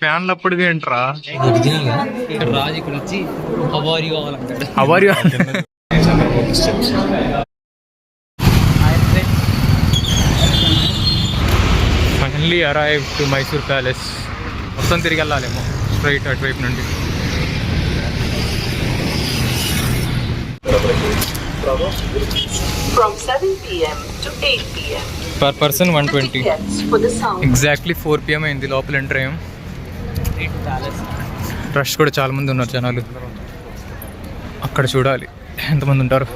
ఫ్యాన్లు అప్పటికే ఏంట్రా ఇక్కడ రాజు ఇక్కడ వచ్చి హవారి కావాలంటాడు. హవారి finally arrive to Mysore palace. మొత్తం తిరిగి వెళ్ళాలేమో స్ట్రైట్ అటువైపు నుండి. From 7 p.m. to 8 p.m. Per person 120. For the sound. Exactly 4 PM అయింది లోపల ఎంటర్ అయ్యాం. రష్ కూడా చాలా మంది ఉన్నారు జనాలు. అక్కడ చూడాలి ఎంతమంది ఉంటారు.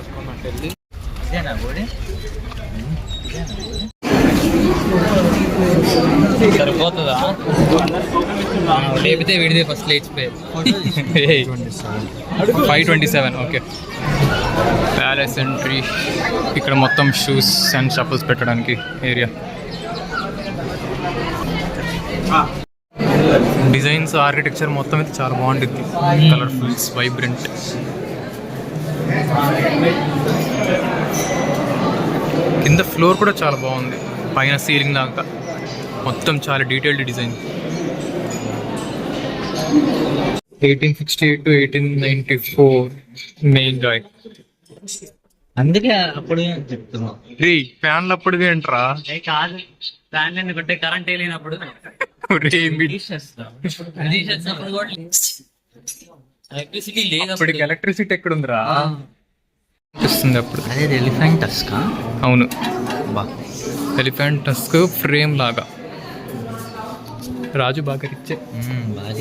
సరిపోతుందా? లేపితే విడిదే ఫస్ట్ లేచిపోయారు. 527. ఓకే. Palace entry. ఇక్కడ మొత్తం షూస్ అండ్ చప్పల్స్ పెట్టడానికి ఏరియా. డిజైన్స్ ఆర్కిటెక్చర్ మొత్తం అయితే చాలా బాగుంటుంది. Colourfuls, vibrant. కింద ఫ్లోర్ కూడా చాలా బాగుంది. పైన సీలింగ్ దాకా మొత్తం చాలా detailed design. 1868 to 1894 main Joy. అందుకే అప్పుడు చెప్తున్నా ఫ్యాన్లు అప్పటికే ఏంట్రా కాదు. ఫ్యాన్ ఎందుకంటే కరెంట్ వెళ్ళినప్పుడు ఎలక్ట్రిసిటీ లేదు. అప్పటికి ఎలక్ట్రిసిటీ ఎక్కడుందిరా ఇస్తుంది అప్పుడు. అదే ఎలిఫెంట్ టస్క్. అవును, ఎలిఫెంట్ టస్క్ ఫ్రేమ్ లాగా. రాజు బాగా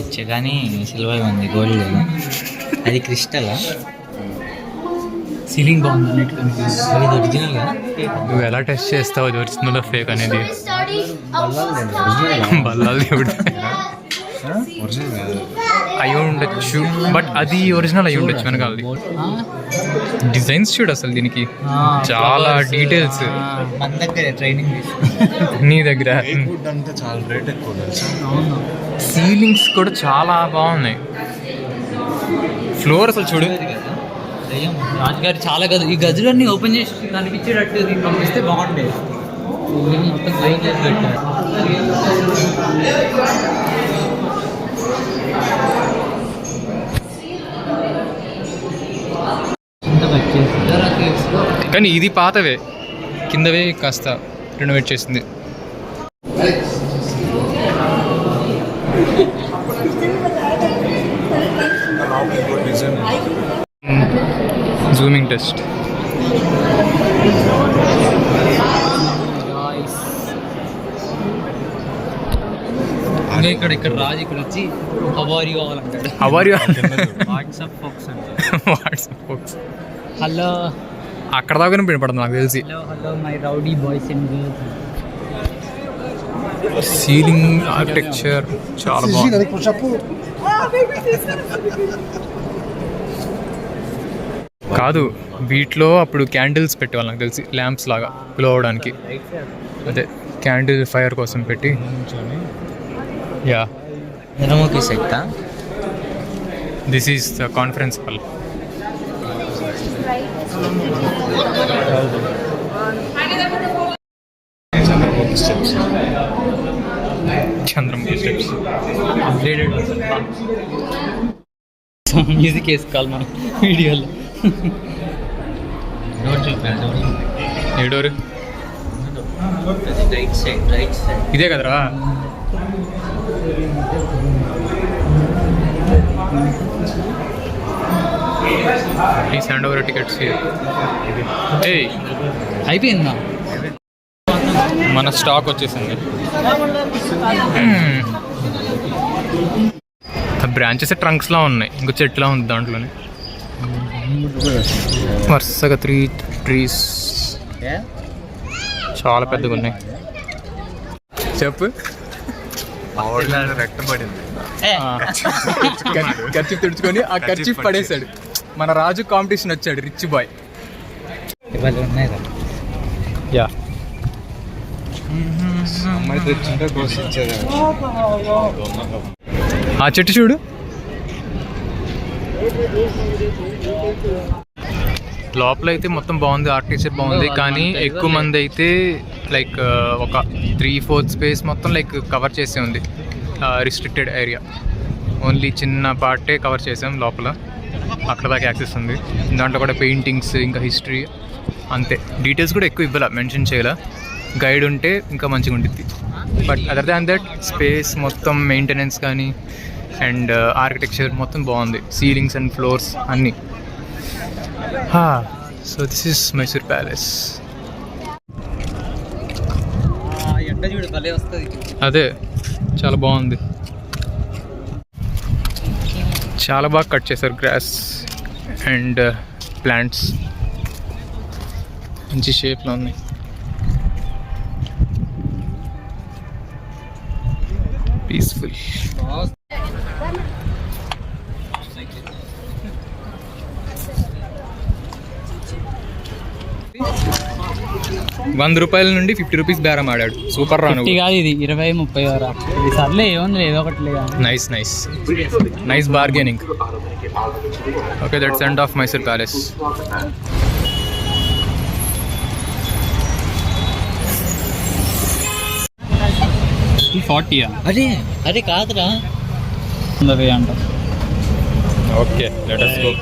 ఇచ్చే కానీ సిల్వర్ ఉంది, గోల్డ్ లేదు. అది క్రిస్టల్. సీలింగ్ బాగుంది అన్నట్టు. అది ఒరిజినల్. నువ్వు ఎలా టెస్ట్ చేస్తావు అది ఒరిజినల్ ఫేక్ అనేది? బల్లాలు దేవుడు అయి ఉండొచ్చు, బట్ అది ఒరిజినల్ అయి ఉండొచ్చు వెనకాలది. డిజైన్స్ చూడు అసలు దీనికి చాలా డీటెయిల్స్. మన దగ్గర ట్రైనింగ్ నీ దగ్గర చాలా రేట్ ఎక్కువ. సీలింగ్స్ కూడా చాలా బాగున్నాయి. ఫ్లోర్ అసలు చూడు. రాజుగారు చాలా గదులు, ఈ గదులన్నీ ఓపెన్ చేసి కనిపించేటట్టు పంపిస్తే బాగుండేది. మొత్తం క్లీన్ చేసి పెట్టారు. కానీ ఇది పాతవే, కిందవే కాస్త రెనోవేట్ చేసింది. Zooming test. ఇక్కడ ఇక్కడ రాజు ఇక్కడ వచ్చి హవారి కావాలంటాడు. హవారి వాట్సాప్ ఫోక్స్ అంటే వాట్సాప్ ఫోక్స్. హలో అక్కడ దాకా వినపడుతుంది నాకు తెలిసి. Hello my rowdy boys and girls. Ceiling architecture చాలా బాగుంది. కాదు, వీటిలో అప్పుడు క్యాండిల్స్ పెట్టేవాళ్ళు నాకు తెలిసి, ల్యాంప్స్ లాగా గ్లో అవడానికి. అదే క్యాండిల్ ఫైర్ కోసం పెట్టి. Yeah, this is the conference hall. Chandramukhi steps. Music వేసుకోవాలి మనం వీడియోలో. ఏ డోర్? ఇదే కదరా. Please hand over tickets. ఏయ్, అయిపోయిందా? మన స్టాక్ వచ్చేసింది. బ్రాంచెస్ ట్రంక్స్లా ఉన్నాయి, ఇంకో చెట్లా ఉంది దాంట్లోనే. వరుసగా 3 ట్రీస్ చాలా పెద్దగా ఉన్నాయి. చెప్పు. రెట్టబడింది. ఖర్చు తుడుచుకొని ఆ ఖర్చు పడేశాడు. మన రాజు కాంపిటీషన్ వచ్చాడు, రిచ్ బాయ్. యా, ఆ చెట్టు చూడు. లోపల అయితే మొత్తం బాగుంది, ఆర్కిటెక్చర్ బాగుంది. కానీ ఎక్కువ మంది అయితే లైక్ ఒక 3/4 స్పేస్ మొత్తం లైక్ కవర్ చేసే ఉంది. రిస్ట్రిక్టెడ్ ఏరియా, ఓన్లీ చిన్న పార్టే కవర్ చేసాం లోపల, అక్కడ దాకా యాక్సెస్ ఉంది. దాంట్లో కూడా పెయింటింగ్స్ ఇంకా హిస్టరీ అంతే, డీటెయిల్స్ కూడా ఎక్కువ ఇవ్వాల, మెన్షన్ చేయాల. గైడ్ ఉంటే ఇంకా మంచిగా ఉంటుంది. But other than that space మొత్తం మెయింటెనెన్స్ కానీ అండ్ ఆర్కిటెక్చర్ మొత్తం బాగుంది, సీలింగ్స్ అండ్ ఫ్లోర్స్ అన్నీ. So this is Mysore palace. ఎండ చూడు భలే వస్తుంది. అదే చాలా బాగుంది, చాలా బాగా కట్ చేశారు గ్రాస్ అండ్ ప్లాంట్స్, మంచి షేప్లో ఉన్నాయి. పీస్ఫుల్. ₹100 నుండి ₹50 బేరం ఆడాడు. సూపర్ రా నువ్వు. కాదు ఇది 20-30 వరా. ఇది సర్లే ఏముంది ఏదో ఒకటి లేదా. Nice bargaining. Okay, that's end of Mysore palace. అదే కాదురా అంట. Okay, let us go.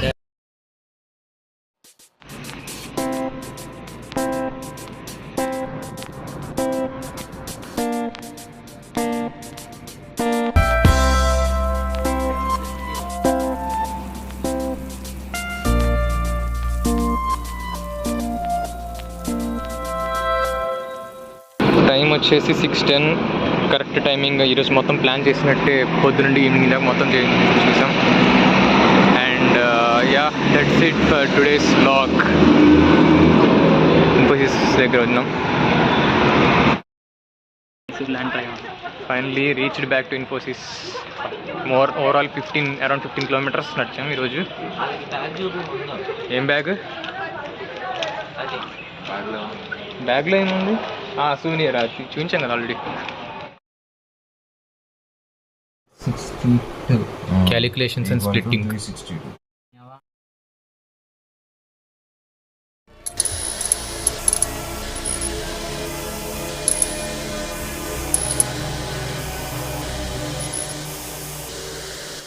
Time వచ్చేసి 6:10, కరెక్ట్ టైమింగ్. ఈరోజు మొత్తం ప్లాన్ చేసినట్టే పొద్దునుండి ఈవినింగ్ దాకా మొత్తం చూసాం. And yeah, that's it for today's vlog. Infosys దగ్గర ఉన్నాం. Finally reached back to Infosys. Overall around 15 kilometers నడిచాం ఈరోజు. ఏం బ్యాగ్లో ఏముంది? సూనియర్, అది చూపించాం కదా ఆల్రెడీ. Calculations and splitting.